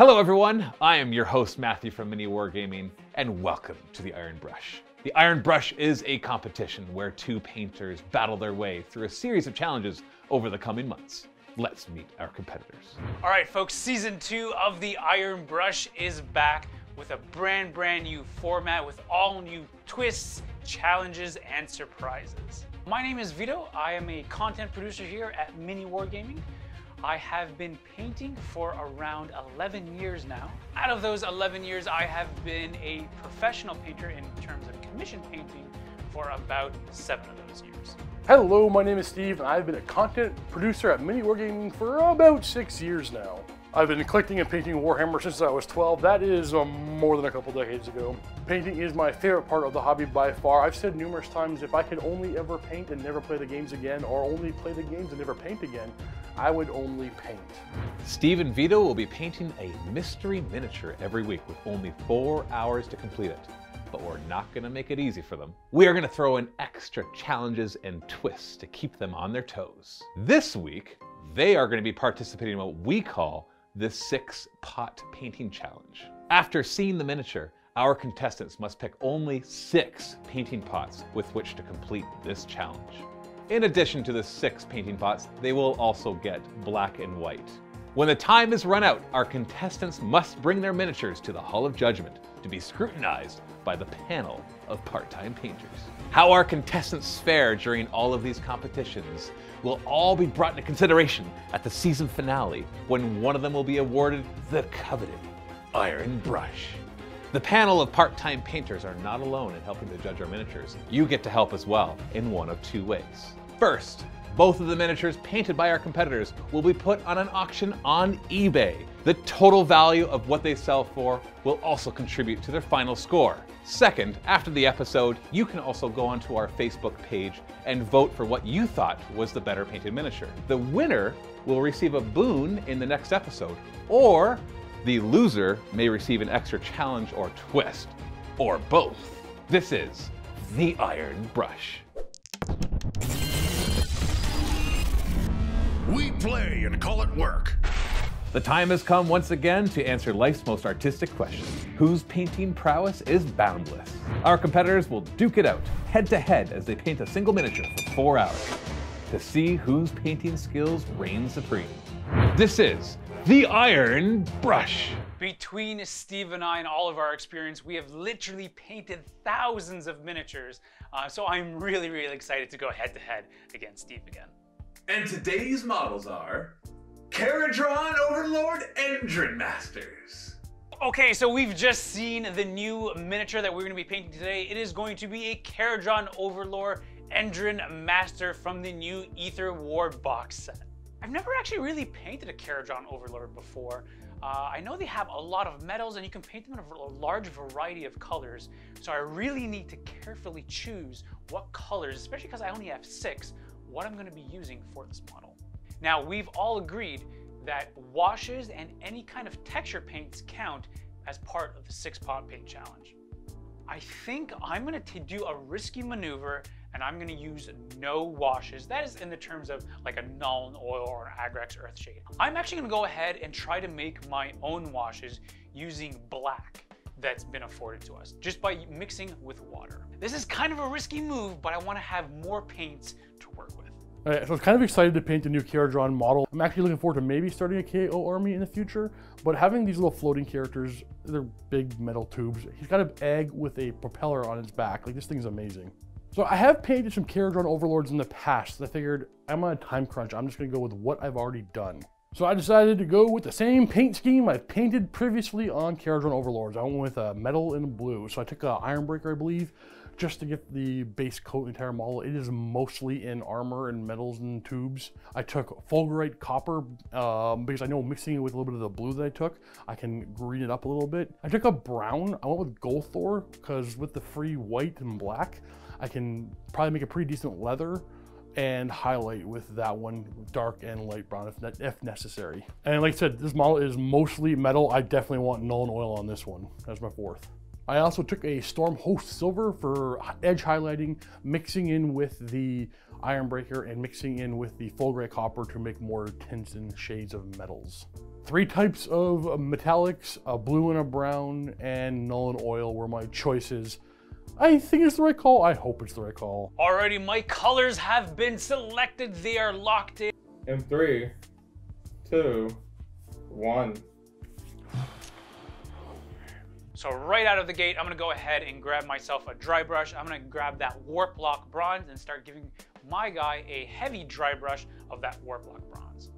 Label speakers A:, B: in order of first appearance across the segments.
A: Hello everyone, I am your host Matthew from MiniWarGaming, and welcome to the Iron Brush. The Iron Brush is a competition where two painters battle their way through a series of challenges over the coming months. Let's meet our competitors.
B: All right, folks, season 2 of the Iron Brush is back with a brand new format with all new twists, challenges, and surprises. My name is Vito. I am a content producer here at MiniWarGaming. I have been painting for around 11 years now. Out of those 11 years, I have been a professional painter in terms of commission painting for about 7 of those years.
C: Hello, my name is Steve, and I've been a content producer at MiniWarGaming for about 6 years now. I've been collecting and painting Warhammer since I was 12. That is more than a couple decades ago. Painting is my favorite part of the hobby by far. I've said numerous times, if I could only ever paint and never play the games again, or only play the games and never paint again, I would only paint.
A: Steve and Vito will be painting a mystery miniature every week with only 4 hours to complete it. But we're not going to make it easy for them. We are going to throw in extra challenges and twists to keep them on their toes. This week, they are going to be participating in what we call the 6-pot painting challenge. After seeing the miniature, our contestants must pick only 6 painting pots with which to complete this challenge. In addition to the 6 painting pots, they will also get black and white. When the time is run out, our contestants must bring their miniatures to the Hall of Judgment to be scrutinized by the panel of part-time painters. How our contestants fare during all of these competitions will all be brought into consideration at the season finale, when one of them will be awarded the coveted Iron Brush. The panel of part-time painters are not alone in helping to judge our miniatures. You get to help as well in one of 2 ways. First, both of the miniatures painted by our competitors will be put on an auction on eBay. The total value of what they sell for will also contribute to their final score. Second, after the episode, you can also go onto our Facebook page and vote for what you thought was the better painted miniature. The winner will receive a boon in the next episode, or the loser may receive an extra challenge or twist, or both. This is the Iron Brush.
D: We play and call it work.
A: The time has come once again to answer life's most artistic question. Whose painting prowess is boundless? Our competitors will duke it out, head to head, as they paint a single miniature for 4 hours to see whose painting skills reign supreme. This is the Iron Brush.
B: Between Steve and I and all of our experience, we have literally painted thousands of miniatures. So I'm really excited to go head to head against Steve again.
E: And today's models are Caradron Overlord Endrin Masters.
B: Okay, so we've just seen the new miniature that we're going to be painting today. It is going to be a Caradron Overlord Endrin Master from the new Aether War box set. I've never actually really painted a Caradron Overlord before. I know they have a lot of metals and you can paint them in a large variety of colors. So I really need to carefully choose what colors, especially because I only have 6, what I'm going to be using for this model. Now, we've all agreed that washes and any kind of texture paints count as part of the 6-pot paint challenge. I think I'm going to do a risky maneuver and I'm going to use no washes. That is in the terms of like a Nuln Oil or an Agrax Earthshade. I'm actually going to go ahead and try to make my own washes using black that's been afforded to us, just by mixing with water. This is kind of a risky move, but I want to have more paints to work with.
C: Alright, so I was kind of excited to paint the new Caradron model. I'm actually looking forward to maybe starting a KO army in the future, but having these little floating characters, they're big metal tubes. He's got an egg with a propeller on his back. Like, this thing's amazing. So I have painted some Caradron Overlords in the past, so I figured I'm on a time crunch. I'm just gonna go with what I've already done. So I decided to go with the same paint scheme I've painted previously on Caradron Overlords. I went with metal and blue. So I took an Ironbreaker, I believe, just to get the base coat the entire model. It is mostly in armor and metals and tubes. I took Fulgurite Copper because I know mixing it with a little bit of the blue that I took, I can green it up a little bit. I took a brown. I went with Goldthor because with the free white and black, I can probably make a pretty decent leather and highlight with that one dark and light brown if necessary. And like I said, this model is mostly metal. I definitely want Nuln Oil on this one. That's my 4th. I also took a Storm Host Silver for edge highlighting, mixing in with the iron breaker and mixing in with the full gray copper to make more tints and shades of metals. 3 types of metallics, a blue and a brown, and null and oil were my choices. I think it's the right call. I hope it's the right call.
B: Alrighty, my colors have been selected. They are locked in.
F: In 3, 2, 1.
B: So right out of the gate, I'm gonna go ahead and grab myself a dry brush. I'm gonna grab that Warp Lock Bronze and start giving my guy a heavy dry brush of that Warp Lock Bronze.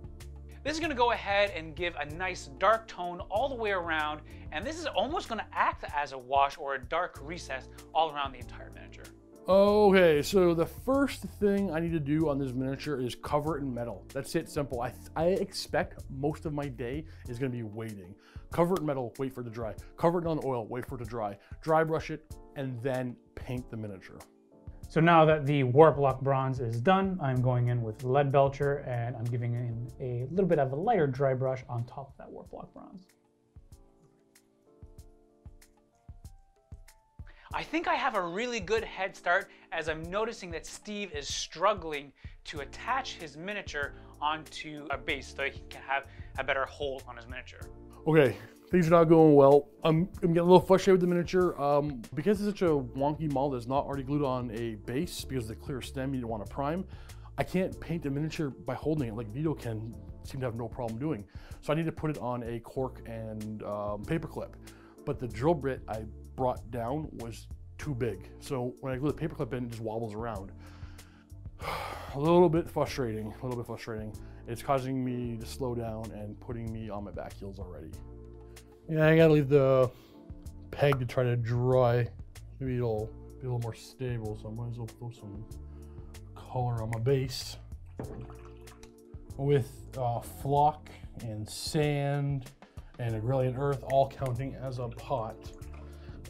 B: This is gonna go ahead and give a nice dark tone all the way around, and this is almost gonna act as a wash or a dark recess all around the entire miniature.
C: Okay, so the first thing I need to do on this miniature is cover it in metal. That's it, simple. I expect most of my day is gonna be waiting. Cover it in metal, wait for it to dry. Cover it in oil, wait for it to dry. Dry brush it, and then paint the miniature.
G: So now that the Warp Lock Bronze is done, I'm going in with Lead Belcher and I'm giving in a little bit of a lighter dry brush on top of that Warp Lock Bronze.
B: I think I have a really good head start as I'm noticing that Steve is struggling to attach his miniature onto a base so he can have a better hold on his miniature.
C: Okay, things are not going well. I'm getting a little frustrated with the miniature. Because it's such a wonky model that's not already glued on a base because of the clear stem you don't want to prime, I can't paint the miniature by holding it like Vito can seem to have no problem doing. So I need to put it on a cork and paper clip. But the drill bit I brought down was too big. So when I glue the paper clip in, it just wobbles around. A little bit frustrating, It's causing me to slow down and putting me on my back heels already. Yeah, I gotta leave the peg to try to dry. Maybe it'll be a little more stable, so I might as well throw some color on my base. With flock and sand and Agrellian earth all counting as a pot,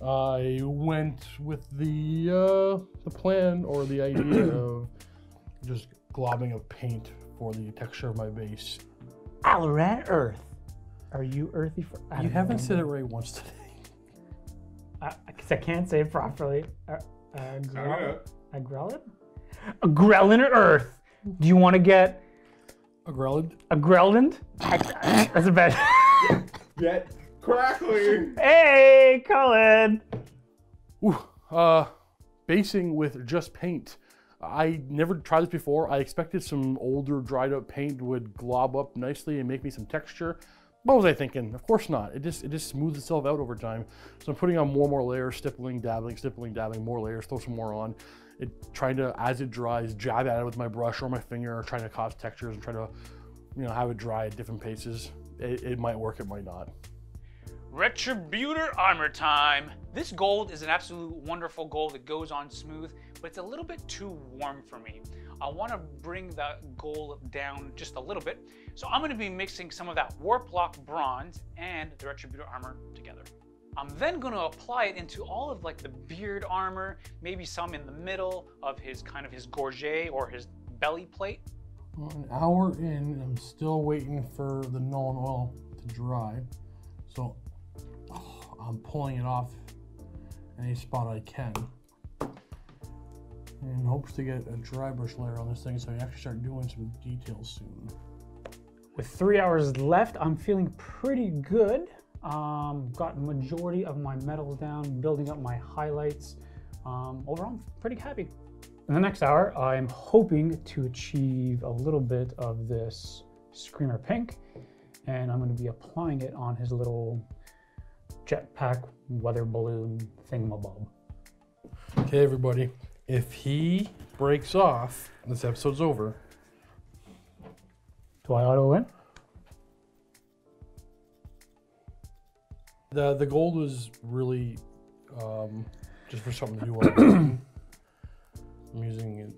C: I went with the plan or the idea of just globbing of paint for the texture of my base.
G: Alaran Earth. Are you earthy for?
C: You haven't said it right once today.
G: Because I can't say it properly.
F: Agrellan?
G: Agrellan Earth. Do you want to get
C: Agrellan?
G: Agrellan? That's a bad.
F: Get crackling.
G: Hey, Colin.
C: Ooh, basing with just paint. I never tried this before. I expected some older dried up paint would glob up nicely and make me some texture. What was I thinking? Of course not. It just smooths itself out over time. So I'm putting on more and more layers, stippling, dabbling, more layers, throw some more on. Trying to, as it dries, jab at it with my brush or my finger, or trying to cause textures and try to, have it dry at different paces. It might work, it might not.
B: Retributor armor time. This gold is an absolute wonderful gold. It goes on smooth, but it's a little bit too warm for me. I want to bring the gold down just a little bit. So I'm going to be mixing some of that Warp Lock Bronze and the Retributor armor together. I'm then going to apply it into all of like the beard armor, maybe some in the middle of his gorget or his belly plate.
C: Well, an hour in, I'm still waiting for the null and oil to dry. So I'm pulling it off any spot I can. In hopes to get a dry brush layer on this thing so I can actually start doing some details soon.
G: With 3 hours left, I'm feeling pretty good. Got majority of my metals down, building up my highlights. Overall, I'm pretty happy. In the next hour, I'm hoping to achieve a little bit of this Screamer Pink, and I'm going to be applying it on his little jetpack weather balloon thingamabob.
C: Okay, everybody. If he breaks off, this episode's over.
G: Do I auto win?
C: The gold was really just for something to do while I'm using it.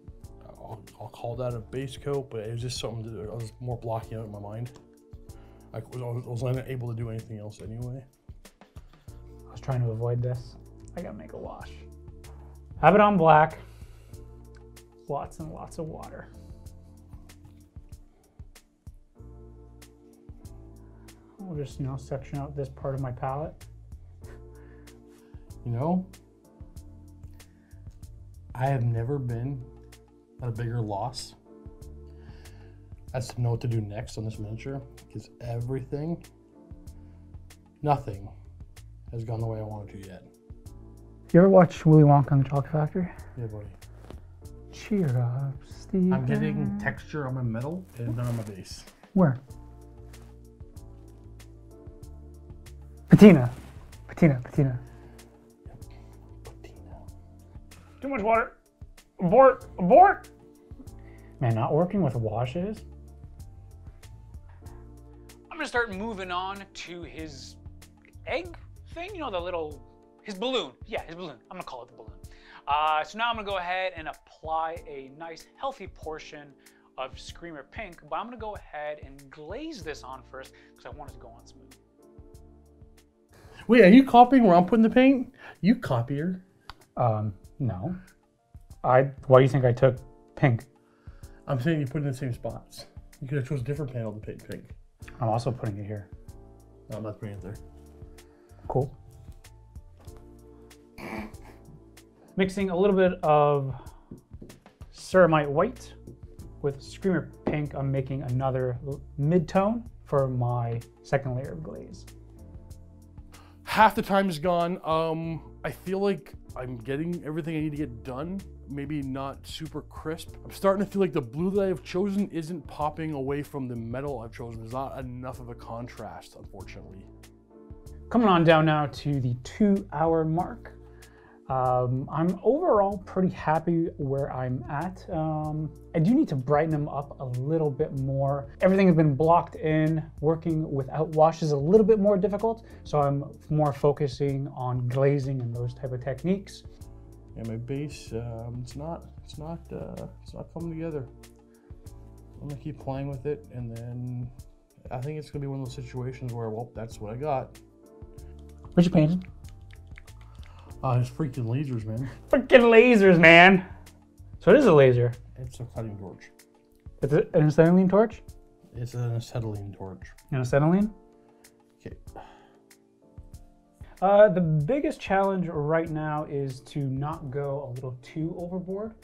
C: I'll call that a base coat, but it was just something that I was more blocking out in my mind. I was not able to do anything else anyway.
G: I was trying to avoid this. I gotta make a wash. Have it on black. Lots and lots of water. I'll just, section out this part of my palette.
C: I have never been at a bigger loss. That's to know what to do next on this miniature, because nothing has gone the way I wanted to yet.
G: You ever watch Willy Wonka and the Chocolate Factory?
C: Yeah, buddy.
G: Cheer up, Steve.
C: I'm getting texture on my metal and none on my base.
G: Where? Patina. Patina.
C: Patina.
G: Too much water. Abort. Abort. Man, not working with washes.
B: I'm gonna start moving on to his egg thing, you know, his balloon. Yeah, his balloon. I'm gonna call it the balloon. So now I'm gonna go ahead and apply a nice healthy portion of Screamer Pink, but I'm gonna go ahead and glaze this on first because I want it to go on smooth.
C: Wait, are you copying where I'm putting the paint? You copier.
G: No. Why do you think I took pink?
C: I'm saying you put it in the same spots. You could have chosen a different panel to paint pink.
G: I'm also putting it here.
C: No, I'm not putting it there.
G: Cool. Mixing a little bit of ceramite white with Screamer Pink. I'm making another mid-tone for my second layer of glaze.
C: Half the time is gone. I feel like I'm getting everything I need to get done. Maybe not super crisp. I'm starting to feel like the blue that I've chosen isn't popping away from the metal I've chosen. There's not enough of a contrast, unfortunately.
G: Coming on down now to the 2-hour mark. I'm overall pretty happy where I'm at. I do need to brighten them up a little bit more. Everything has been blocked in. Working without wash is a little bit more difficult, so I'm more focusing on glazing and those type of techniques.
C: And my base, it's not coming together. I'm gonna keep playing with it, and then I think it's gonna be one of those situations where, well, that's what I got.
G: What you painting?
C: It's freaking lasers, man.
G: Freaking lasers, man. So it is a laser.
C: It's a cutting torch.
G: It's an acetylene torch?
C: It's an acetylene torch.
G: An acetylene?
C: Okay.
G: The biggest challenge right now is to not go a little too overboard.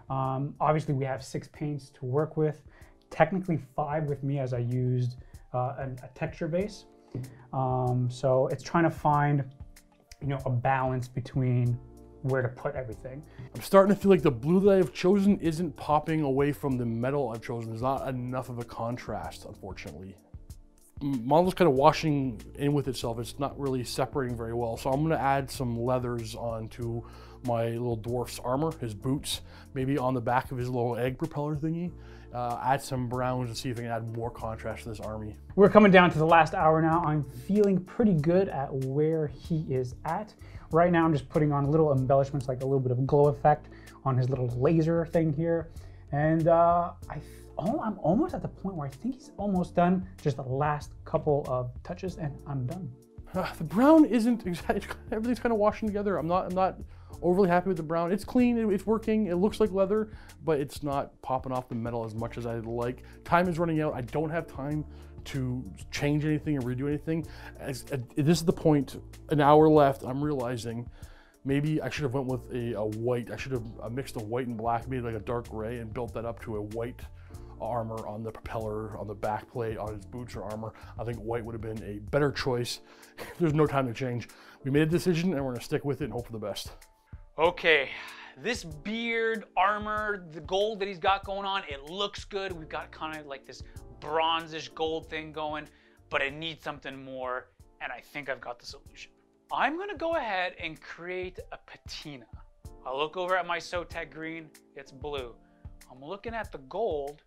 G: Obviously, we have 6 paints to work with. Technically 5 with me, as I used a texture base. So it's trying to find, you know, a balance between where to put everything.
C: I'm starting to feel like the blue that I've chosen isn't popping away from the metal I've chosen. There's not enough of a contrast, unfortunately. Model's kind of washing in with itself. It's not really separating very well. So I'm gonna add some leathers onto my little dwarf's armor, his boots, maybe on the back of his little egg propeller thingy. Add some browns and see if I can add more contrast to this army.
G: We're coming down to the last hour now. I'm feeling pretty good at where he is at. Right now, I'm just putting on little embellishments, like a little bit of glow effect on his little laser thing here. And I'm almost at the point where I think he's almost done. Just the last couple of touches and I'm done.
C: The brown isn't exactly, everything's kind of washing together. I'm not overly happy with the brown. It's clean, it's working, it looks like leather, but it's not popping off the metal as much as I'd like. Time is running out. I don't have time to change anything or redo anything. This is the point, an hour left, I'm realizing maybe I should have went with a white. I should have mixed a white and black, made like a dark gray and built that up to a white armor on the propeller, on the back plate, on his boots or armor. I think white would have been a better choice. There's no time to change. We made a decision and we're gonna stick with it and hope for the best.
B: Okay, this beard, armor, the gold that he's got going on, it looks good. We've got kind of like this bronzish gold thing going, but I need something more, and I think I've got the solution. I'm gonna go ahead and create a patina. I look over at my Sotek green, it's blue. I'm looking at the gold,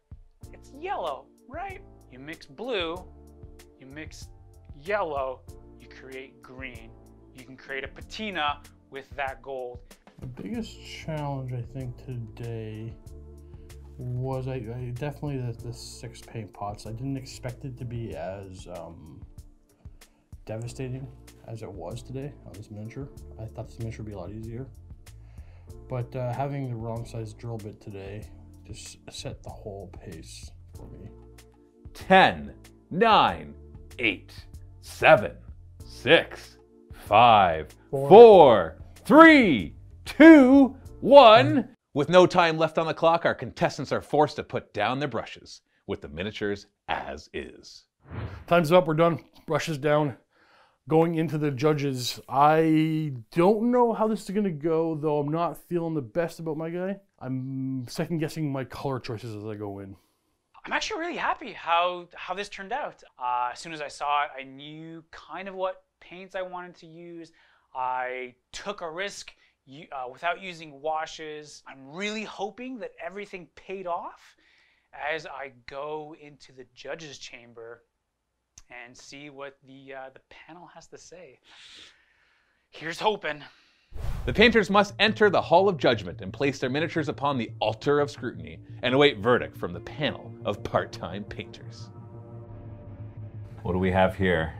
B: it's yellow, right? You mix blue, you mix yellow, you create green. You can create a patina with that gold.
C: The biggest challenge I think today was I definitely the 6 paint pots. I didn't expect it to be as devastating as it was today on this miniature. I thought this miniature would be a lot easier. But having the wrong size drill bit today just set the whole pace for me.
A: 10, 9, 8, 7, 6, 5, 4, 3, 2, 1. With no time left on the clock, our contestants are forced to put down their brushes, with the miniatures as is.
C: Time's up, we're done. Brushes down. Going into the judges, I don't know how this is gonna go, though I'm not feeling the best about my guy. I'm second guessing my color choices as I go in.
B: I'm actually really happy how this turned out. As soon as I saw it, I knew kind of what paints I wanted to use. I took a risk without using washes. I'm really hoping that everything paid off as I go into the judges' chamber and see what the panel has to say. Here's hoping.
A: The painters must enter the Hall of Judgment and place their miniatures upon the altar of scrutiny and await verdict from the panel of part-time painters. What do we have here?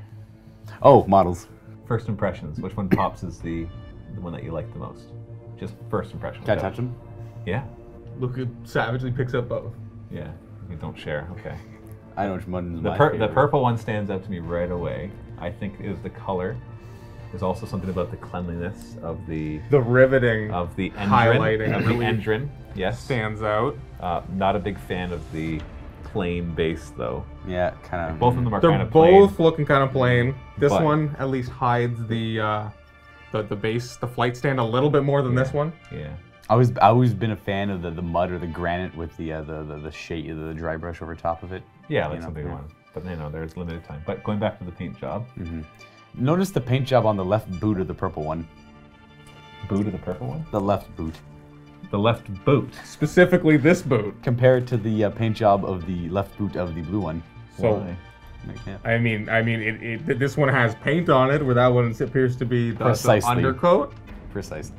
H: Oh, models.
A: First impressions. Which one pops as the one that you like the most? Just first impression.
H: Can I touch them?
A: Yeah.
F: Luca savagely picks up both.
A: Yeah. You don't share. Okay.
H: I know which one is
A: The
H: my favorite.
A: the purple one stands out to me right away. I think is the color. There's also something about the cleanliness of the
F: riveting
A: engine.
F: highlighting
A: Of
F: really
A: the engine. Yes.
F: stands out.
A: Not a big fan of the plain base though.
H: Yeah, kind of.
A: Both of them are
F: They're
A: kind of plain.
F: both looking kind of plain. This
A: But-
F: one at least hides the base, the flight stand a little bit more than this one.
A: Yeah.
H: I've always been a fan of the mud or the granite with the shade, the dry brush over top of it.
A: Yeah, like
H: You know,
A: something
H: yeah.
A: one. But there's limited time. But going back to the paint job.
H: Notice the paint job on the left boot of the purple one.
A: Boot of the purple one?
H: The left boot.
A: The left boot.
F: Specifically this boot.
H: Compared to the paint job of the left boot of the blue one.
F: So,
A: Why?
H: Yeah.
F: I mean, this one has paint on it, where that one appears to be the
H: Precisely.
F: undercoat.
H: Precisely.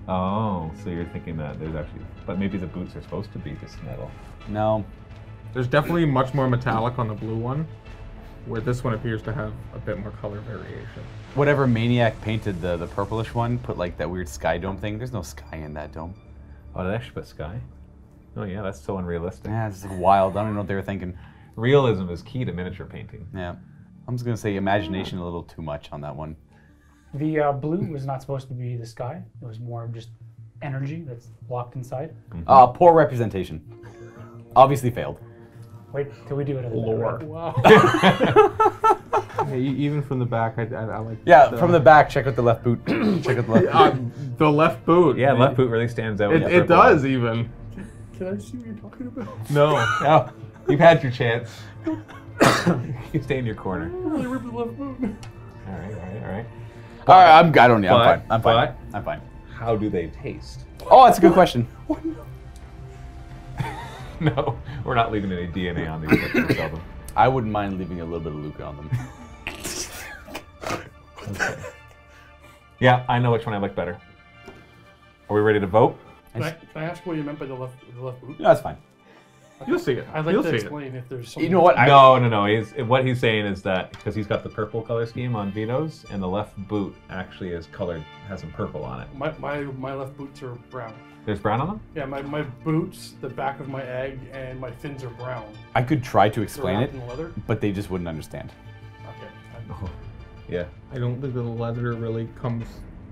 A: Oh, so you're thinking that there's actually, but maybe the boots are supposed to be this metal.
H: No.
F: There's definitely much more metallic on the blue one, where this one appears to have a bit more color variation.
H: Whatever maniac painted the purplish one, put like that weird sky dome thing. There's no sky in that dome.
A: Oh, did they actually put sky? Oh yeah, that's so unrealistic.
H: Yeah, it's just wild. I don't even know what they were thinking.
A: Realism is key to miniature painting.
H: Yeah. I'm just gonna say imagination a little too much on that one.
G: The blue was not supposed to be the sky. It was more of just energy that's locked inside.
H: Poor representation. Obviously failed.
G: Wait till we do it at the lore.
F: Wow. Even from the back, I like.
H: Yeah, from the back, check out the left boot. Check out the left boot.
F: The left boot.
A: Yeah, left boot really stands out. with the
F: It
A: purple
F: does
A: one.
F: even.
C: Can I see what you're talking about?
A: No, no. You've had your chance. You can stay in your corner.
C: Really ripped the left boot.
A: All right.
H: All right, I'm fine. I'm fine.
A: but-
H: I'm fine.
A: How do they taste?
H: Oh, that's a good question.
A: No, we're not leaving any DNA on these. We're gonna sell them.
H: I wouldn't mind leaving a little bit of Luca on them.
A: Okay. Yeah, I know which one I like better. Are we ready to vote?
C: Can I ask what you meant by the left boot?
H: No, that's fine.
F: You'll see it.
C: I'd like
F: You'll
C: to
F: see
C: explain if there's something.
H: You know what?
A: No. What he's saying is that because he's got the purple color scheme on Vito's, and the left boot actually is colored, has some purple on it.
C: My left boots are brown.
A: There's brown on them?
C: Yeah, my boots, the back of my egg, and my fins are brown.
H: I could try to
C: They're
H: explain it,
C: wrapped in leather.
H: but they just wouldn't understand.
C: Okay.
A: Oh, yeah.
F: I don't think the leather really comes.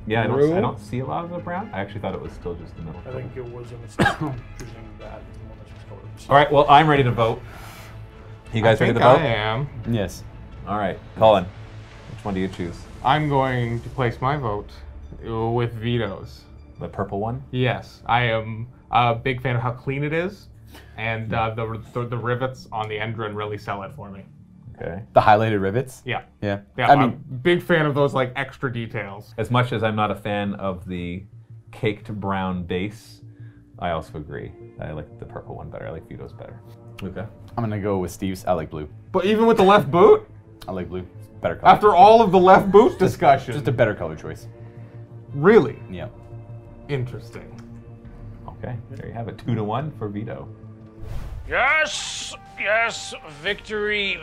A: Yeah, I
F: Through?
A: don't see a lot of the brown. I actually thought it was still just the middle.
C: I think it was a mistake choosing that as the one that's just colored.
A: All right, well, I'm ready to vote. You guys ready to vote?
F: I am.
H: Yes.
A: All right, Colin, which one do you choose?
F: I'm going to place my vote with Vito's.
A: The purple one?
F: Yes, I am a big fan of how clean it is, and the rivets on the engine really sell it for me.
A: Okay.
H: The highlighted rivets?
F: Yeah.
H: Yeah.
F: Yeah,
H: I
F: I'm a
H: mean,
F: big fan of those like extra details.
A: As much as I'm not a fan of the caked brown base, I also agree. I like the purple one better. I like Vito's better. Luca?
H: I'm gonna go with Steve's. I like blue.
F: But even with the left boot,
H: I like blue. It's better color.
F: after all of the left boot discussion,
H: Just a better color choice.
F: really
H: Yeah.
F: interesting.
A: Okay, there you have it. 2-1 for Vito.
B: Yes, victory.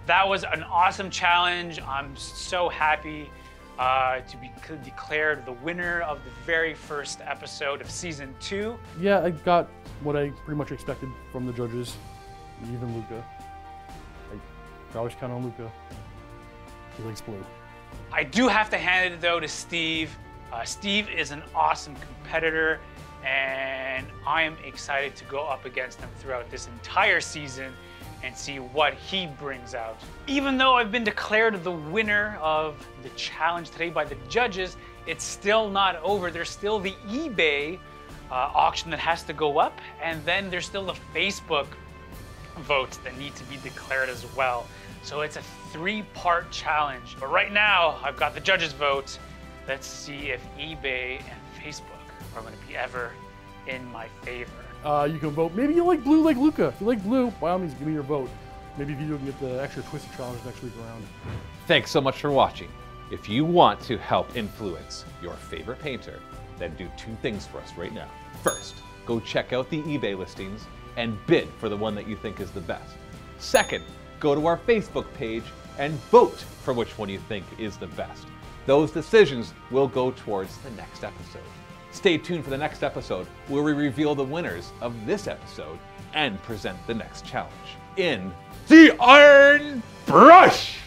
B: That was an awesome challenge. I'm so happy to be declared the winner of the very first episode of season 2.
C: Yeah, I got what I pretty much expected from the judges, even Luca. I always count on Luca. He likes blue.
B: I do have to hand it though to Steve. Steve is an awesome competitor, and I am excited to go up against him throughout this entire season and see what he brings out. Even though I've been declared the winner of the challenge today by the judges, it's still not over. There's still the eBay auction that has to go up, and then there's still the Facebook votes that need to be declared as well. So it's a 3-part challenge. But right now, I've got the judges' vote. Let's see if eBay and Facebook are going to be ever in my favor.
C: You can vote. Maybe you like blue like Luca. If you like blue, by all means, give me your vote. Maybe Vito can get the extra twisted challenge next week around.
A: Thanks so much for watching. If you want to help influence your favorite painter, then do 2 things for us right now. First, go check out the eBay listings and bid for the one that you think is the best. Second, go to our Facebook page and vote for which one you think is the best. Those decisions will go towards the next episode. Stay tuned for the next episode where we reveal the winners of this episode and present the next challenge in the Iron Brush!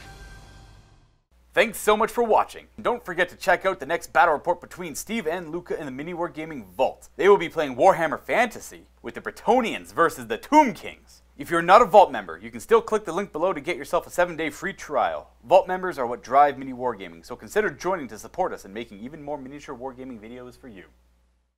I: Thanks so much for watching. Don't forget to check out the next battle report between Steve and Luca in the MiniWarGaming Vault. They will be playing Warhammer Fantasy with the Bretonians versus the Tomb Kings. If you're not a Vault member, you can still click the link below to get yourself a 7-day free trial. Vault members are what drive MiniWarGaming, so consider joining to support us in making even more miniature wargaming videos for you.